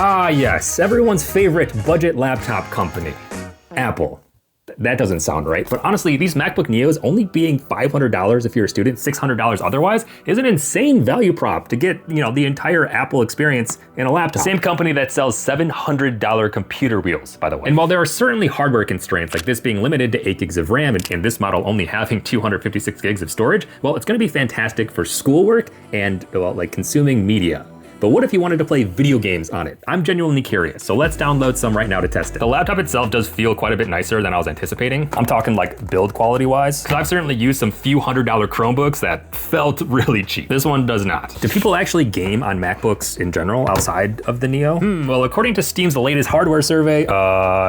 Ah yes, everyone's favorite budget laptop company, Apple. That doesn't sound right, but honestly, these MacBook Neos only being $500 if you're a student, $600 otherwise, is an insane value prop to get, the entire Apple experience in a laptop. Same company that sells $700 computer wheels, by the way. And while there are certainly hardware constraints, like this being limited to 8 gigs of RAM and this model only having 256 gigs of storage, well, it's gonna be fantastic for schoolwork and, well, like consuming media. But what if you wanted to play video games on it? I'm genuinely curious, so let's download some right now to test it. The laptop itself does feel quite a bit nicer than I was anticipating. I'm talking like build quality wise, because I've certainly used some few $100 Chromebooks that felt really cheap. This one does not. Do people actually game on MacBooks in general outside of the Neo? Well, according to Steam's latest hardware survey,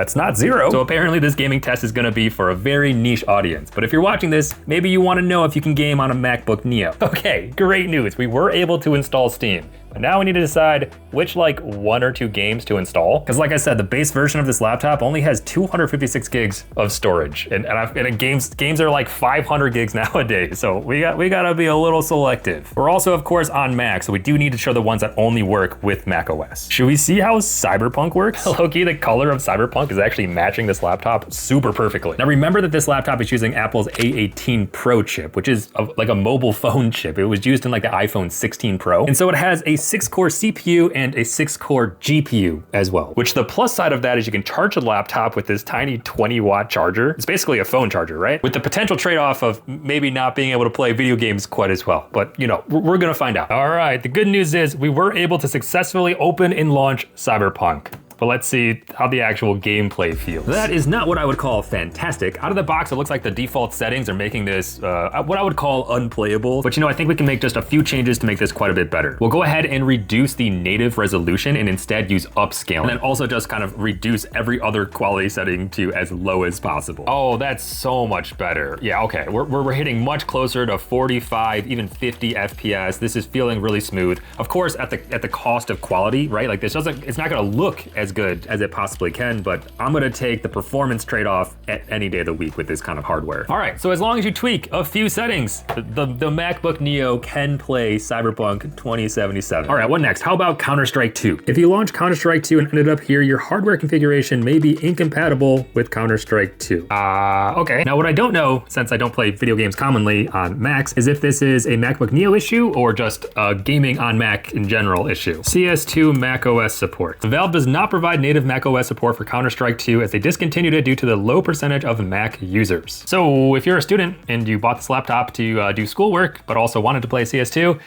it's not zero. So apparently this gaming test is gonna be for a very niche audience. But if you're watching this, maybe you wanna know if you can game on a MacBook Neo. Okay, great news. We were able to install Steam. But now we need to decide which 1 or 2 games to install. Because like I said, the base version of this laptop only has 256 gigs of storage. And games are like 500 gigs nowadays. So we gotta be a little selective. We're also of course on Mac, so we do need to show the ones that only work with Mac OS. Should we see how Cyberpunk works? Low-key, the color of Cyberpunk is actually matching this laptop super perfectly. Now remember that this laptop is using Apple's A18 Pro chip, which is like a mobile phone chip. It was used in like the iPhone 16 Pro. And so it has a 6-core CPU and a 6-core GPU as well. Which the plus side of that is you can charge a laptop with this tiny 20-watt charger. It's basically a phone charger, right? With the potential trade-off of maybe not being able to play video games quite as well. But we're gonna find out. All right, the good news is we were able to successfully open and launch Cyberpunk. But let's see how the actual gameplay feels. That is not what I would call fantastic. Out of the box, it looks like the default settings are making this what I would call unplayable. But I think we can make just a few changes to make this quite a bit better. We'll go ahead and reduce the native resolution and instead use upscale. And then also just kind of reduce every other quality setting to as low as possible. Oh, that's so much better. Yeah, okay, we're hitting much closer to 45, even 50 FPS. This is feeling really smooth. Of course, at the cost of quality, right? Like it's not gonna look as good as it possibly can, but I'm gonna take the performance trade-off at any day of the week with this kind of hardware. All right, so as long as you tweak a few settings, the MacBook Neo can play Cyberpunk 2077. All right, what next? How about Counter-Strike 2? If you launch Counter-Strike 2 and ended up here, your hardware configuration may be incompatible with Counter-Strike 2. Okay. Now what I don't know, since I don't play video games commonly on Macs, is if this is a MacBook Neo issue or just a gaming on Mac in general issue. CS2 macOS support. Valve does not provide native macOS support for Counter-Strike 2 as they discontinued it due to the low percentage of Mac users. So if you're a student and you bought this laptop to do schoolwork, but also wanted to play CS2,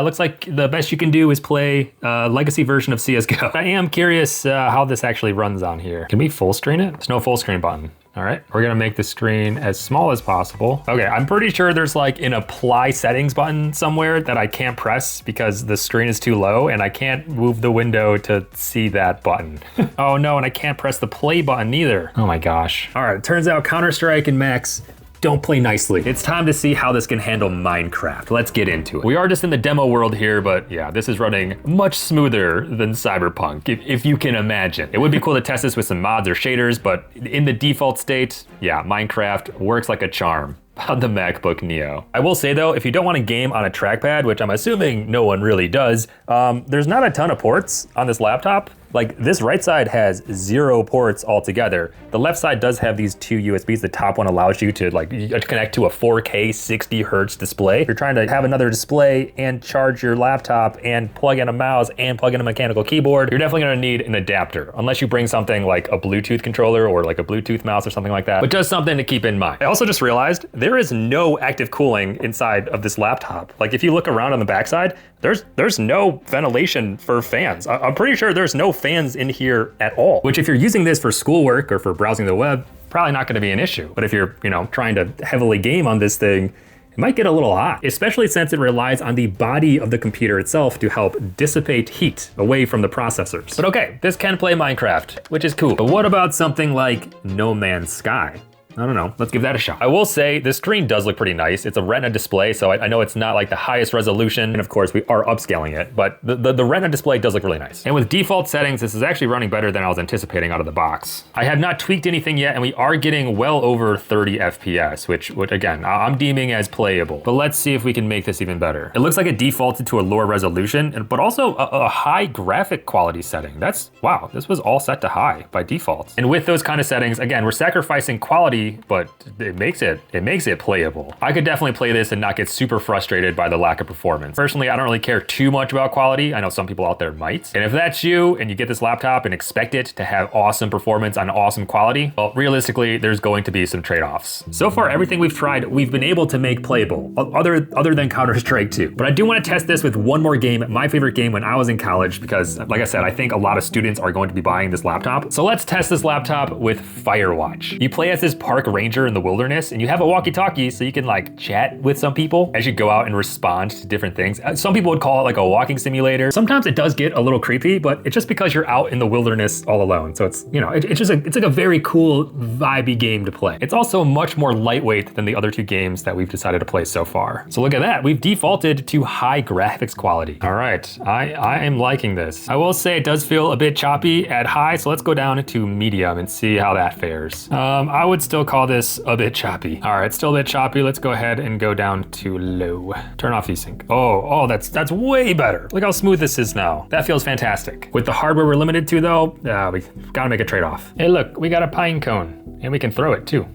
looks like the best you can do is play a legacy version of CSGO. I am curious how this actually runs on here. Can we full screen it? There's no full screen button. All right, we're gonna make the screen as small as possible. Okay, I'm pretty sure there's like an apply settings button somewhere that I can't press because the screen is too low and I can't move the window to see that button. Oh no, and I can't press the play button either. Oh my gosh. All right, it turns out Counter-Strike and Macs don't play nicely. It's time to see how this can handle Minecraft. Let's get into it. We are just in the demo world here, but yeah, this is running much smoother than Cyberpunk, if you can imagine. It would be cool to test this with some mods or shaders, but in the default state, yeah, Minecraft works like a charm on the MacBook Neo. I will say though, if you don't want to game on a trackpad, which I'm assuming no one really does, there's not a ton of ports on this laptop. Like this right side has 0 ports altogether. The left side does have these 2 USBs. The top one allows you to connect to a 4K 60 hertz display. If you're trying to have another display and charge your laptop and plug in a mouse and plug in a mechanical keyboard, you're definitely gonna need an adapter, unless you bring something like a Bluetooth controller or like a Bluetooth mouse or something like that. But just something to keep in mind. I also just realized there is no active cooling inside of this laptop. Like if you look around on the backside, there's no ventilation for fans. I'm pretty sure there's no fans in here at all, which if you're using this for schoolwork or for browsing the web, probably not gonna be an issue. But if you're, trying to heavily game on this thing, it might get a little hot, especially since it relies on the body of the computer itself to help dissipate heat away from the processors. But okay, this can play Minecraft, which is cool. But what about something like No Man's Sky? I don't know. Let's give that a shot. I will say the screen does look pretty nice. It's a Retina display, so I know it's not like the highest resolution. And of course we are upscaling it, but the Retina display does look really nice. And with default settings, this is actually running better than I was anticipating out of the box. I have not tweaked anything yet, and we are getting well over 30 FPS, which again, I'm deeming as playable. But let's see if we can make this even better. It looks like it defaulted to a lower resolution, but also a high graphic quality setting. Wow, this was all set to high by default. And with those kind of settings, again, we're sacrificing quality, but it makes it playable. I could definitely play this and not get super frustrated by the lack of performance. Personally, I don't really care too much about quality. I know some people out there might. And if that's you and you get this laptop and expect it to have awesome performance on awesome quality, well, realistically, there's going to be some trade-offs. So far, everything we've tried, we've been able to make playable, other than Counter-Strike 2. But I do want to test this with one more game, my favorite game when I was in college, because like I said, I think a lot of students are going to be buying this laptop. So let's test this laptop with Firewatch. You play as this park ranger in the wilderness, and you have a walkie-talkie so you can like chat with some people as you go out and respond to different things. Some people would call it like a walking simulator. Sometimes it does get a little creepy, but it's just because you're out in the wilderness all alone. So it's, you know, it's like a very cool, vibey game to play. It's also much more lightweight than the other two games that we've decided to play so far. So look at that, we've defaulted to high graphics quality. All right, I am liking this. I will say it does feel a bit choppy at high, so let's go down to medium and see how that fares. I would still call this a bit choppy. All right, still a bit choppy. Let's go ahead and go down to low. Turn off VSync. Oh, that's way better. Look how smooth this is now. That feels fantastic. With the hardware we're limited to though, we gotta make a trade-off. Hey look, we got a pine cone and we can throw it too.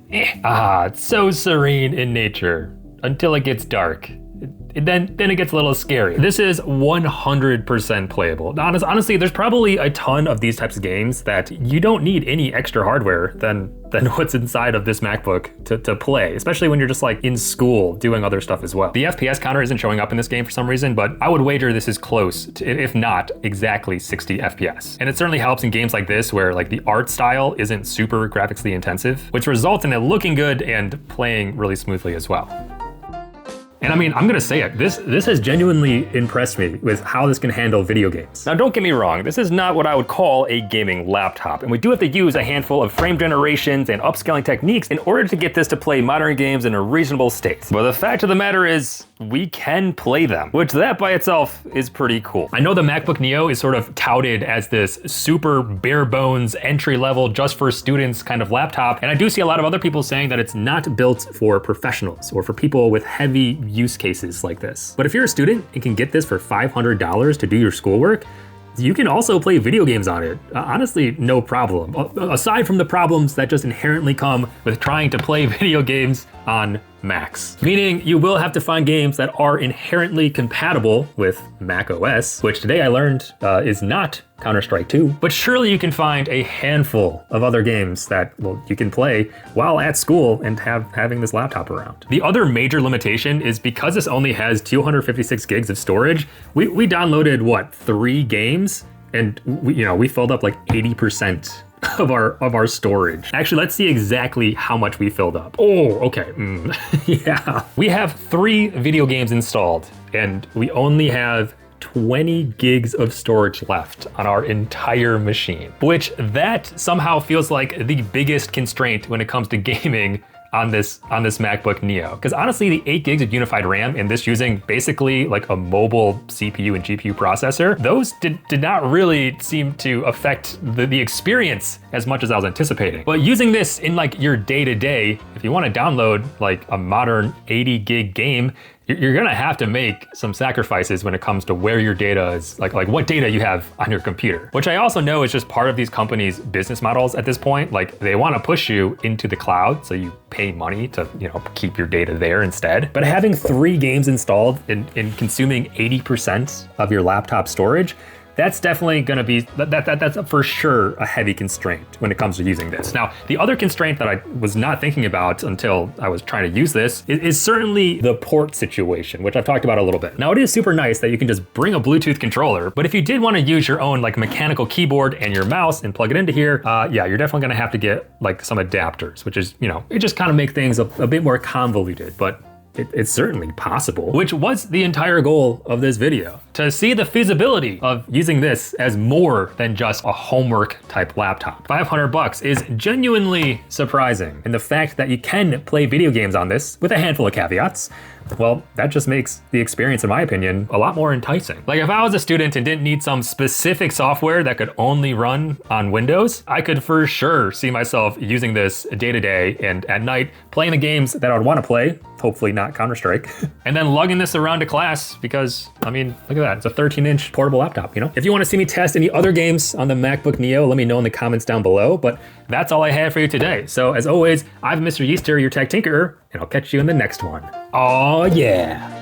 It's so serene in nature until it gets dark. Then it gets a little scary. This is 100% playable. Honestly, there's probably a ton of these types of games that you don't need any extra hardware than what's inside of this MacBook to play, especially when you're just like in school doing other stuff as well. The FPS counter isn't showing up in this game for some reason, but I would wager this is close to, if not exactly 60 FPS. And it certainly helps in games like this where like the art style isn't super graphically intensive, which results in it looking good and playing really smoothly as well. And I mean, I'm gonna say it, this has genuinely impressed me with how this can handle video games. Now don't get me wrong, this is not what I would call a gaming laptop, and we do have to use a handful of frame generations and upscaling techniques in order to get this to play modern games in a reasonable state. But the fact of the matter is, we can play them, which that by itself is pretty cool. I know the MacBook Neo is sort of touted as this super bare bones, entry level, just for students kind of laptop, and I do see a lot of other people saying that it's not built for professionals or for people with heavy use cases like this. But if you're a student and can get this for $500 to do your schoolwork, you can also play video games on it. Honestly, no problem. Aside from the problems that just inherently come with trying to play video games on Macs. Meaning you will have to find games that are inherently compatible with Mac OS, which today I learned is not Counter-Strike 2. But surely you can find a handful of other games that, well, you can play while at school and having this laptop around. The other major limitation is because this only has 256 gigs of storage, we downloaded, what, 3 games? And we filled up like 80% of our storage. Actually, let's see exactly how much we filled up. Oh, okay. Yeah. We have 3 video games installed, and we only have 20 gigs of storage left on our entire machine, which that somehow feels like the biggest constraint when it comes to gaming on this MacBook Neo. Because honestly, the 8 gigs of unified RAM and this using basically like a mobile CPU and GPU processor, those did not really seem to affect the experience as much as I was anticipating. But using this in like your day-to-day, if you want to download like a modern 80 gig game, you're gonna have to make some sacrifices when it comes to where your data is, like what data you have on your computer. Which I also know is just part of these companies' business models at this point. Like they wanna push you into the cloud, so you pay money to keep your data there instead. But having 3 games installed and consuming 80% of your laptop storage, that's definitely gonna be, that's for sure a heavy constraint when it comes to using this. Now, the other constraint that I was not thinking about until I was trying to use this is certainly the port situation, which I've talked about a little bit. Now, it is super nice that you can just bring a Bluetooth controller, but if you did wanna use your own like mechanical keyboard and your mouse and plug it into here, yeah, you're definitely gonna have to get like some adapters, which is, it just kind of make things a bit more convoluted, but it's certainly possible, which was the entire goal of this video, to see the feasibility of using this as more than just a homework type laptop. 500 bucks is genuinely surprising, and the fact that you can play video games on this with a handful of caveats, well, that just makes the experience, in my opinion, a lot more enticing. Like if I was a student and didn't need some specific software that could only run on Windows, I could for sure see myself using this day to day and at night playing the games that I would want to play, hopefully not Counter-Strike, and then lugging this around to class because, I mean, look at that, it's a 13-inch portable laptop, you know? If you want to see me test any other games on the MacBook Neo, let me know in the comments down below, but that's all I have for you today. So as always, I'm Mr. Yeaster, your tech tinkerer, and I'll catch you in the next one. Oh yeah.